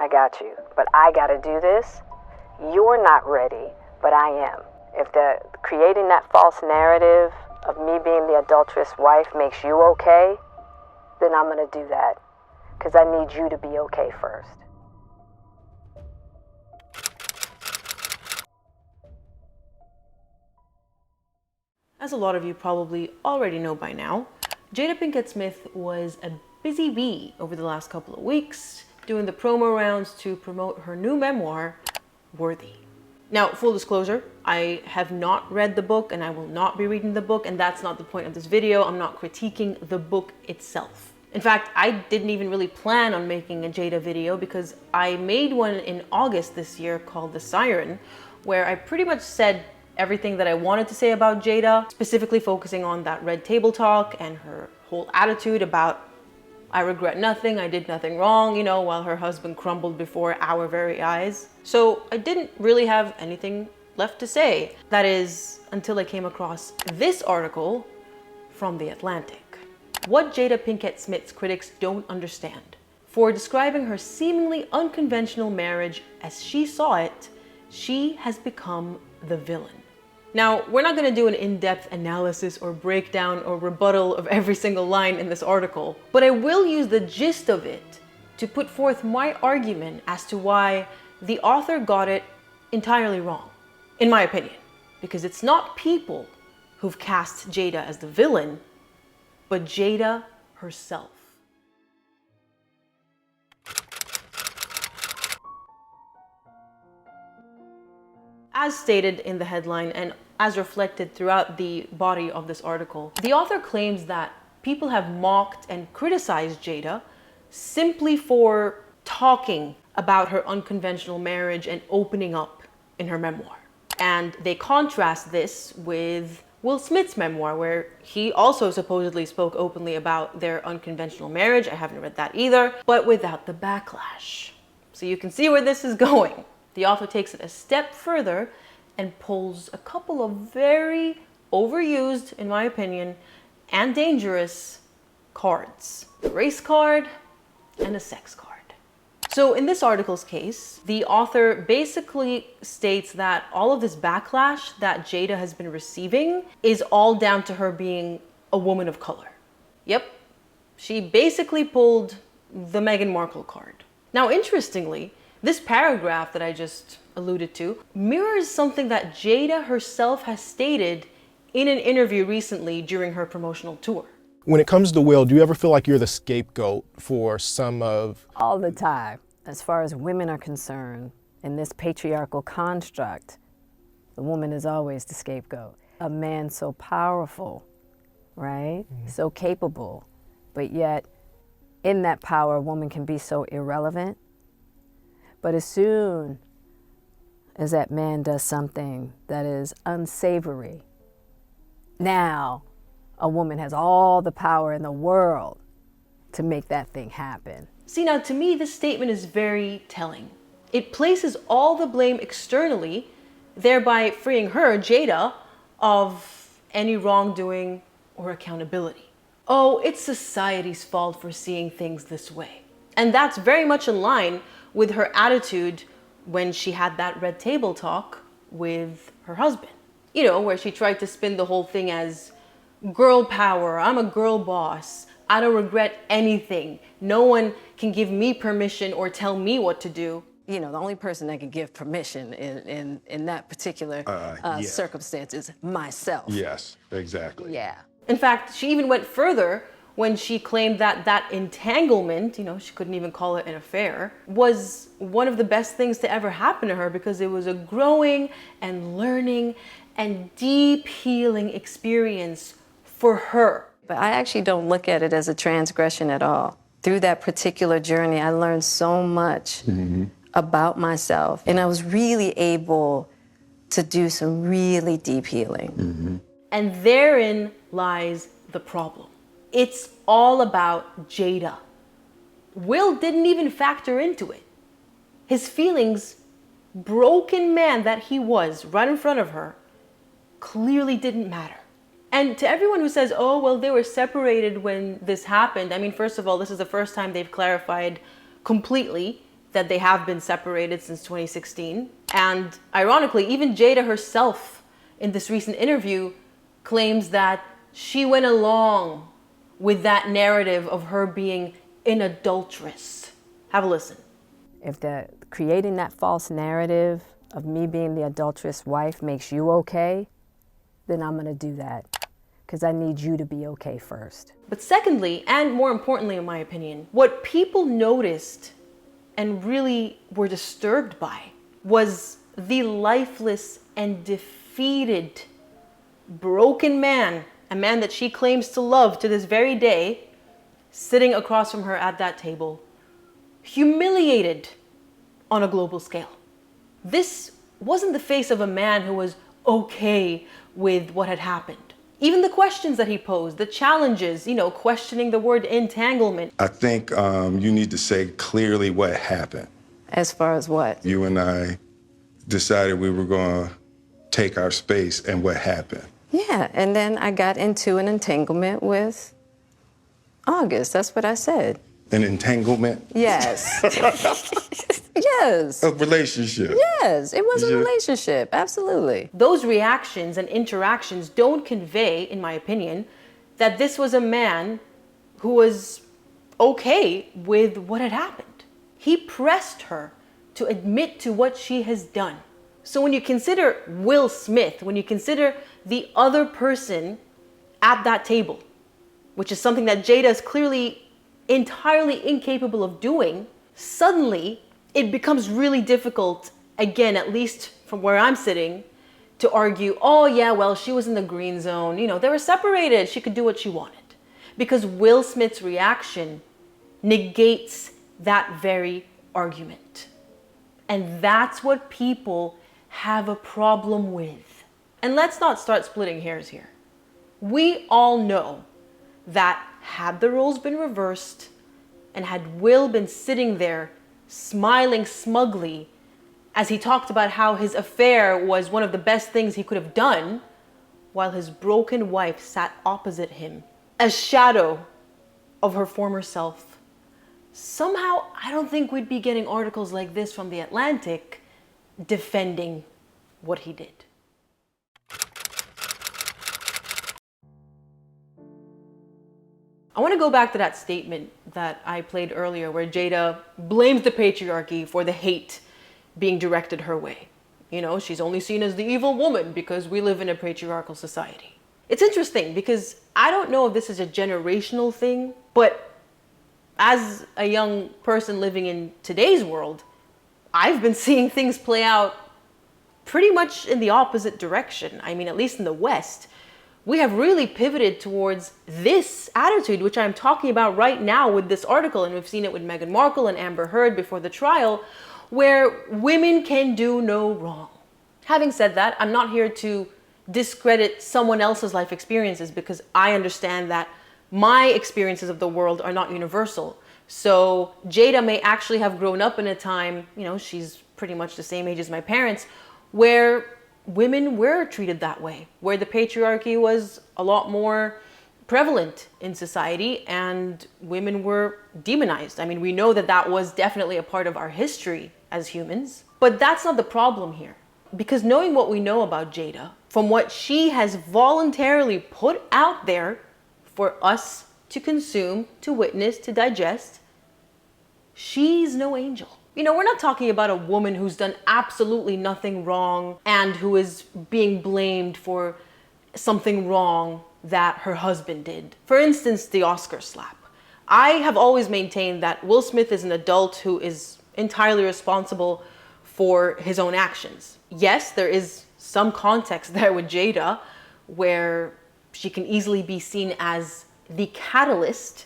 I got you. But I gotta do this. You're not ready, but I am. If creating that false narrative of me being the adulterous wife makes you okay, then I'm gonna do that. Because I need you to be okay first. As a lot of you probably already know by now, Jada Pinkett-Smith was a busy bee over the last couple of weeks, doing the promo rounds to promote her new memoir, Worthy. Now, full disclosure, I have not read the book and I will not be reading the book, and that's not the point of this video. I'm not critiquing the book itself. In fact, I didn't even really plan on making a Jada video because I made one in August this year called The Siren, where I pretty much said everything that I wanted to say about Jada, specifically focusing on that red table talk and her whole attitude about I regret nothing, I did nothing wrong, you know, while her husband crumbled before our very eyes. So I didn't really have anything left to say. That is, until I came across this article from The Atlantic. What Jada Pinkett-Smith's critics don't understand. For describing her seemingly unconventional marriage as she saw it, she has become the villain. Now, we're not going to do an in-depth analysis or breakdown or rebuttal of every single line in this article, but I will use the gist of it to put forth my argument as to why the author got it entirely wrong, in my opinion. Because it's not people who've cast Jada as the villain, but Jada herself. As stated in the headline and as reflected throughout the body of this article, the author claims that people have mocked and criticized Jada simply for talking about her unconventional marriage and opening up in her memoir. And they contrast this with Will Smith's memoir, where he also supposedly spoke openly about their unconventional marriage. I haven't read that either, but without the backlash. So you can see where this is going. The author takes it a step further and pulls a couple of very overused, in my opinion, and dangerous cards. A race card and a sex card. So in this article's case, the author basically states that all of this backlash that Jada has been receiving is all down to her being a woman of color. Yep, she basically pulled the Meghan Markle card. Now, interestingly, this paragraph that I just alluded to mirrors something that Jada herself has stated in an interview recently during her promotional tour. When it comes to Will, do you ever feel like you're the scapegoat for some of... All the time. As far as women are concerned, in this patriarchal construct, the woman is always the scapegoat. A man so powerful, right? So capable, but yet in that power, a woman can be so irrelevant. But as soon as that man does something that is unsavory, now a woman has all the power in the world to make that thing happen. See, now to me, this statement is very telling. It places all the blame externally, thereby freeing her, Jada, of any wrongdoing or accountability. Oh, it's society's fault for seeing things this way. And that's very much in line with her attitude when she had that red table talk with her husband. You know, where she tried to spin the whole thing as girl power, I'm a girl boss, I don't regret anything, no one can give me permission or tell me what to do. You know, the only person that can give permission in that particular circumstance is myself. Yes, exactly. Yeah. In fact, she even went further when she claimed that that entanglement, you know, she couldn't even call it an affair, was one of the best things to ever happen to her because it was a growing and learning and deep healing experience for her. But I actually don't look at it as a transgression at all. Through that particular journey, I learned so much about myself, and I was really able to do some really deep healing. And therein lies the problem. It's all about Jada. Will didn't even factor into it. His feelings, broken man that he was right in front of her, clearly didn't matter. And to everyone who says, oh, well, they were separated when this happened. I mean, first of all, this is the first time they've clarified completely that they have been separated since 2016. And ironically, even Jada herself in this recent interview claims that she went along with that narrative of her being an adulteress. Have a listen. If creating that false narrative of me being the adulterous wife makes you okay, then I'm gonna do that, because I need you to be okay first. But secondly, and more importantly in my opinion, what people noticed and really were disturbed by was the lifeless and defeated, broken man, a man that she claims to love to this very day, sitting across from her at that table, humiliated on a global scale. This wasn't the face of a man who was okay with what had happened. Even the questions that he posed, the challenges, questioning the word entanglement. I think you need to say clearly what happened. As far as what? You and I decided we were going to take our space, and what happened? Yeah, and then I got into an entanglement with August. That's what I said. An entanglement? Yes. Yes. A relationship? Yes, it was a relationship, absolutely. Those reactions and interactions don't convey, in my opinion, that this was a man who was okay with what had happened. He pressed her to admit to what she has done. So when you consider Will Smith, when you consider the other person at that table, which is something that Jada is clearly entirely incapable of doing, suddenly it becomes really difficult, again, at least from where I'm sitting, to argue, oh yeah, well, she was in the green zone. They were separated. She could do what she wanted. Because Will Smith's reaction negates that very argument. And that's what people have a problem with. And let's not start splitting hairs here. We all know that had the roles been reversed and had Will been sitting there smiling smugly as he talked about how his affair was one of the best things he could have done, while his broken wife sat opposite him, a shadow of her former self, somehow I don't think we'd be getting articles like this from The Atlantic defending what he did. I want to go back to that statement that I played earlier where Jada blames the patriarchy for the hate being directed her way. She's only seen as the evil woman because we live in a patriarchal society. It's interesting because I don't know if this is a generational thing, but as a young person living in today's world, I've been seeing things play out pretty much in the opposite direction. I mean, at least in the West, we have really pivoted towards this attitude, which I'm talking about right now with this article. And we've seen it with Meghan Markle and Amber Heard before the trial, where women can do no wrong. Having said that, I'm not here to discredit someone else's life experiences, because I understand that my experiences of the world are not universal. So Jada may actually have grown up in a time, she's pretty much the same age as my parents, where women were treated that way, where the patriarchy was a lot more prevalent in society and women were demonized. I mean, we know that that was definitely a part of our history as humans, but that's not the problem here. Because knowing what we know about Jada, from what she has voluntarily put out there for us to consume, to witness, to digest, she's no angel. We're not talking about a woman who's done absolutely nothing wrong and who is being blamed for something wrong that her husband did. For instance, the Oscar slap. I have always maintained that Will Smith is an adult who is entirely responsible for his own actions. Yes, there is some context there with Jada where she can easily be seen as the catalyst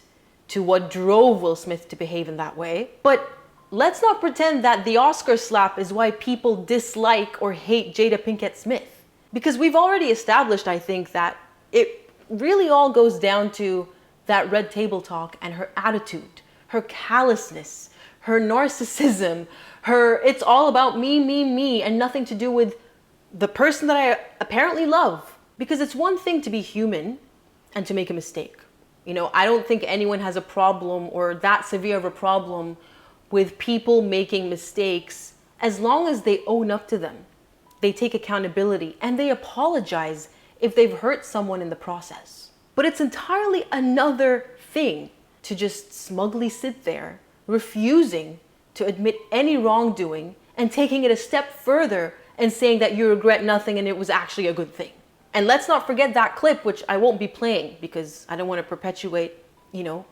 to what drove Will Smith to behave in that way. But let's not pretend that the Oscar slap is why people dislike or hate Jada Pinkett-Smith. Because we've already established, I think, that it really all goes down to that red table talk and her attitude, her callousness, her narcissism, it's all about me, and nothing to do with the person that I apparently love. Because it's one thing to be human and to make a mistake. I don't think anyone has a problem or that severe of a problem with people making mistakes as long as they own up to them. They take accountability and they apologize if they've hurt someone in the process. But it's entirely another thing to just smugly sit there, refusing to admit any wrongdoing and taking it a step further and saying that you regret nothing and it was actually a good thing. And let's not forget that clip, which I won't be playing because I don't want to perpetuate,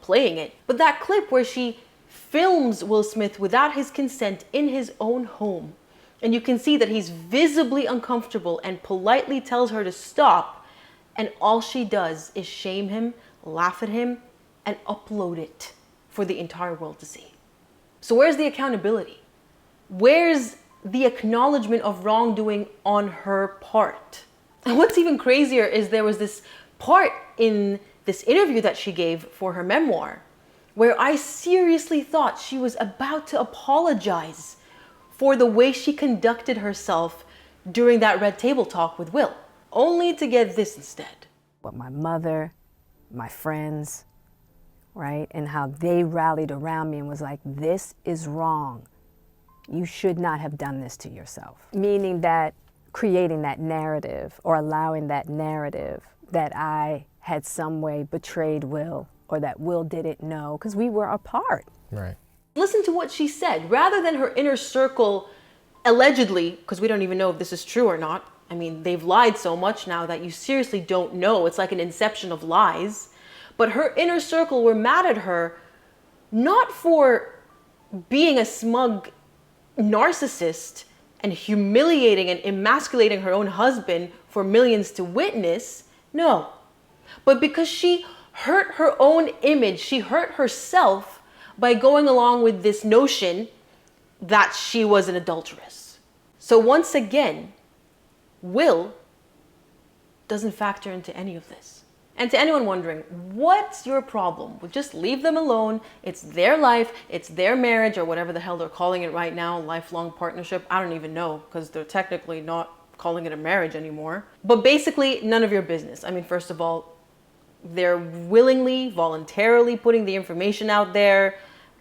playing it. But that clip where she films Will Smith without his consent in his own home. And you can see that he's visibly uncomfortable and politely tells her to stop. And all she does is shame him, laugh at him, and upload it for the entire world to see. So where's the accountability? Where's the acknowledgement of wrongdoing on her part? And what's even crazier is there was this part in this interview that she gave for her memoir where I seriously thought she was about to apologize for the way she conducted herself during that red table talk with Will, only to get this instead. But my mother, my friends, right, and how they rallied around me and was like, this is wrong. You should not have done this to yourself. Meaning that creating that narrative or allowing that narrative that I had some way betrayed Will or that Will didn't know because we were apart. Right. Listen to what she said. Rather than her inner circle, allegedly, because we don't even know if this is true or not. I mean, they've lied so much now that you seriously don't know. It's like an inception of lies. But her inner circle were mad at her, not for being a smug narcissist and humiliating and emasculating her own husband for millions to witness. No, but because she hurt her own image, she hurt herself by going along with this notion that she was an adulteress. So once again, Will doesn't factor into any of this. And to anyone wondering, what's your problem? Well, just leave them alone. It's their life, it's their marriage, or whatever the hell they're calling it right now, lifelong partnership. I don't even know, because they're technically not calling it a marriage anymore. But basically, none of your business. I mean, first of all, they're willingly, voluntarily putting the information out there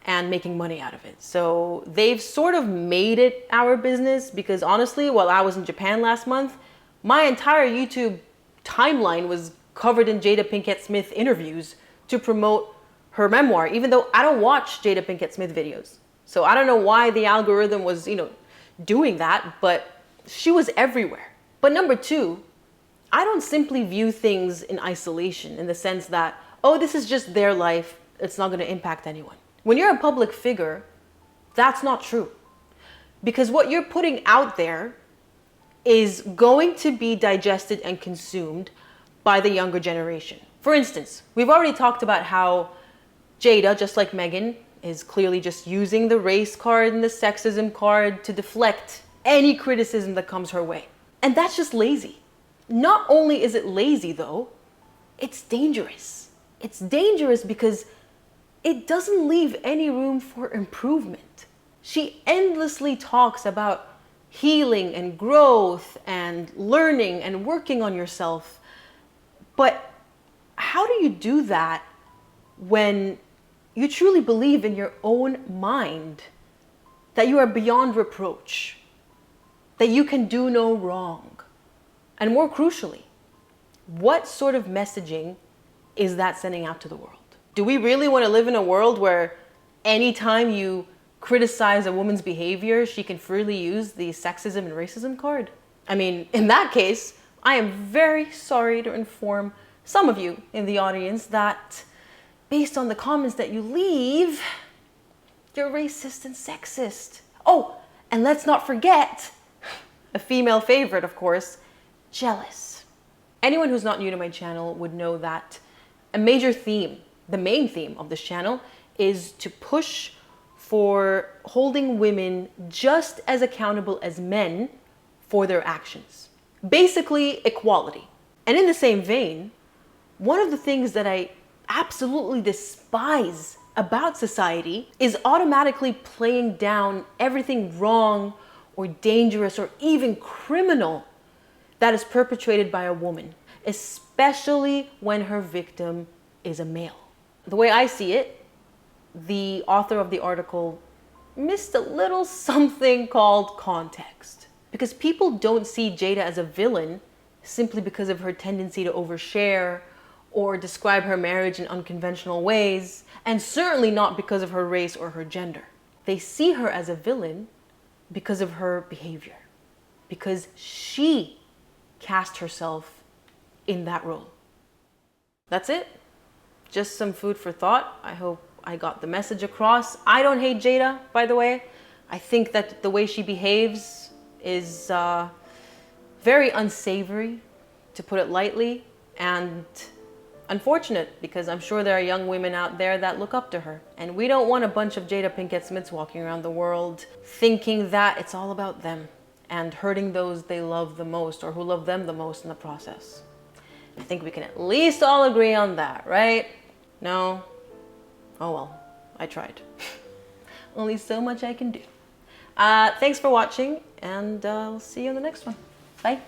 and making money out of it. So they've sort of made it our business because honestly, while I was in Japan last month, my entire YouTube timeline was covered in Jada Pinkett-Smith interviews to promote her memoir, even though I don't watch Jada Pinkett-Smith videos. So I don't know why the algorithm was, doing that, but she was everywhere. But number two, I don't simply view things in isolation in the sense that, oh, this is just their life, it's not going to impact anyone. When you're a public figure, that's not true. Because what you're putting out there is going to be digested and consumed by the younger generation. For instance, we've already talked about how Jada, just like Meghan, is clearly just using the race card and the sexism card to deflect any criticism that comes her way. And that's just lazy. Not only is it lazy though, it's dangerous. It's dangerous because it doesn't leave any room for improvement. She endlessly talks about healing and growth and learning and working on yourself. But how do you do that when you truly believe in your own mind that you are beyond reproach, that you can do no wrong? And more crucially, what sort of messaging is that sending out to the world? Do we really want to live in a world where anytime you criticize a woman's behavior, she can freely use the sexism and racism card? I mean, in that case, I am very sorry to inform some of you in the audience that based on the comments that you leave, you're racist and sexist. Oh, and let's not forget, a female favorite, of course, jealous. Anyone who's not new to my channel would know that a major theme, the main theme of this channel, is to push for holding women just as accountable as men for their actions. Basically, equality. And in the same vein, one of the things that I absolutely despise about society is automatically playing down everything wrong or dangerous or even criminal that is perpetrated by a woman, especially when her victim is a male. The way I see it, the author of the article missed a little something called context. Because people don't see Jada as a villain simply because of her tendency to overshare or describe her marriage in unconventional ways, and certainly not because of her race or her gender. They see her as a villain because of her behavior, because she cast herself in that role. That's it. Just some food for thought. I hope I got the message across. I don't hate Jada, by the way. I think that the way she behaves is very unsavory, to put it lightly, and unfortunate, because I'm sure there are young women out there that look up to her. And we don't want a bunch of Jada Pinkett-Smiths walking around the world thinking that it's all about them and hurting those they love the most or who love them the most in the process. I think we can at least all agree on that, right? No? Oh well, I tried. Only so much I can do. Thanks for watching, and I'll see you in the next one. Bye.